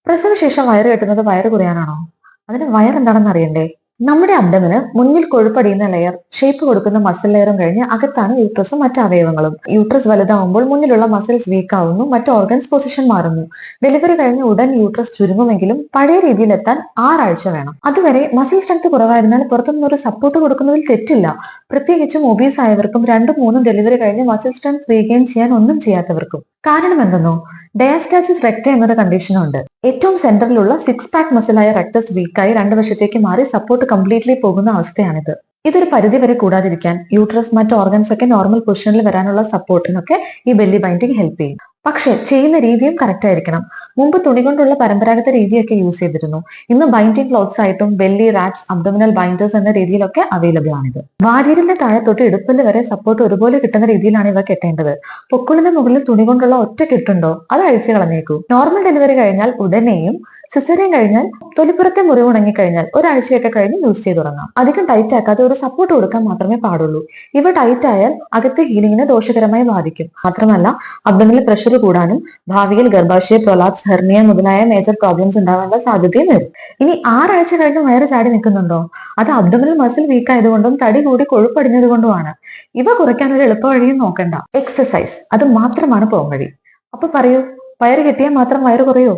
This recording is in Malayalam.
പ്രസവശേഷം വയറ് കെട്ടുന്നത് വയറ് കുറയാനാണോ? അതിന് വയറെന്താണെന്ന് അറിയണ്ടേ? നമ്മുടെ അബ്ഡമിന് മുന്നിൽ കൊഴുപ്പടിയുന്ന ലെയർ ഷേപ്പ് കൊടുക്കുന്ന മസിൽ ലെയറും കഴിഞ്ഞ് അകത്താണ് യൂട്രസും മറ്റ് അവയവങ്ങളും. യൂട്രസ് വലുതാവുമ്പോൾ മുന്നിലുള്ള മസിൽസ് വീക്ക് ആവുന്നു, മറ്റ് ഓർഗൻസ് പൊസിഷൻ മാറുന്നു. ഡെലിവറി കഴിഞ്ഞ ഉടൻ യൂട്രസ് ചുരുങ്ങുമെങ്കിലും പഴയ രീതിയിലെത്താൻ 6 ആഴ്ച വേണം. അതുവരെ മസിൽ സ്ട്രെങ്ത് കുറവായിരുന്നാൽ പുറത്തുനിന്ന് ഒരു സപ്പോർട്ട് കൊടുക്കുന്നതിൽ തെറ്റില്ല. പ്രത്യേകിച്ചും ഒബീസ് ആയവർക്കും 2-3 ഡെലിവറി കഴിഞ്ഞ് മസിൽ സ്ട്രെങ്ത് റീഗെയിൻ ചെയ്യാൻ ഒന്നും ചെയ്യാത്തവർക്കും. കാരണം എന്തെന്നോ? ഡയാസ്റ്റാസിസ് റെക്ട എന്നൊരു കണ്ടീഷനുണ്ട്. ഏറ്റവും സെന്ററിലുള്ള 6 പാക്ക് മസിലായ റെക്ടസ് വീക്കായി 2 വശത്തേക്ക് മാറി സപ്പോർട്ട് കംപ്ലീറ്റ്ലി പോകുന്ന അവസ്ഥയാണിത്. ഇതൊരു പരിധി വരെ കൂടാതിരിക്കാൻ യൂട്രസ് മറ്റ് ഓർഗൻസ് ഒക്കെ നോർമൽ പൊസിഷനിൽ വരാനുള്ള സപ്പോർട്ടിനൊക്കെ ഈ ബെല്ലി ബൈൻഡിങ് ഹെൽപ്പ് ചെയ്യും. പക്ഷെ ചെയ്യുന്ന രീതിയും കറക്റ്റ് ആയിരിക്കണം. മുമ്പ് തുണി കൊണ്ടുള്ള പരമ്പരാഗത രീതിയൊക്കെ യൂസ് ചെയ്തിരുന്നു. ഇന്ന് ബൈൻഡിങ് ക്ലോത്ത്സ് ആയിട്ടും ബെല്ലി റാപ്സ്, അബ്ഡോമിനൽ ബൈൻഡേഴ്സ് എന്ന രീതിയിലൊക്കെ അവൈലബിൾ ആണിത്. വാരിയലിന്റെ താഴെ തൊട്ട് ഇടുപ്പിൽ വരെ സപ്പോർട്ട് ഒരുപോലെ കിട്ടുന്ന രീതിയിലാണ് ഇവ കെട്ടേണ്ടത്. പൊക്കിളിന് മുകളിൽ തുണി കൊണ്ടുള്ള ഒറ്റ കെട്ടുണ്ടോ അത് അഴിച്ചു കളഞ്ഞേക്കൂ. നോർമൽ ഡെലിവറി കഴിഞ്ഞാൽ ഉടനെയും, സിസേറിയൻ കഴിഞ്ഞാൽ തൊലിപ്പുറത്തെ മുറിവ് ഉണങ്ങിക്കഴിഞ്ഞാൽ ഒരാഴ്ചയൊക്കെ കഴിഞ്ഞ് യൂസ് ചെയ്ത് തുടങ്ങാം. അധികം ടൈറ്റ് ആക്കാതെ ഒരു സപ്പോർട്ട് കൊടുക്കാൻ മാത്രമേ പാടുള്ളൂ. ഇവ ടൈറ്റ് ആയാൽ അകത്തെ ഹീലിംഗിനെ ദോഷകരമായി ബാധിക്കും. മാത്രമല്ല അബ്ഡോമിനൽ പ്രഷർ കൂടാനും ഭാവിയിൽ ഗർഭാശയ പ്രൊലാപ്സ്, ഹെർണിയ മുതലായ മേജർ പ്രോബ്ലംസ് ഉണ്ടാകാനുള്ള സാധ്യതയും വരും. ഇനി 6 ആഴ്ച കഴിഞ്ഞ് വയറ് ചാടി നിൽക്കുന്നുണ്ടോ? അത് അബ്ഡോമിനൽ മസിൽ വീക്ക് ആയതുകൊണ്ടും തടി കൂടി കൊഴുപ്പടിഞ്ഞത് കൊണ്ടുമാണ്. ഇവ കുറയ്ക്കാൻ ഒരു എളുപ്പ വഴിയും നോക്കണ്ട. എക്സസൈസ് അത് മാത്രമാണ് പോംവഴി. അപ്പൊ പറയൂ, വയറ് കെട്ടിയാൽ മാത്രം വയറ് കുറയോ?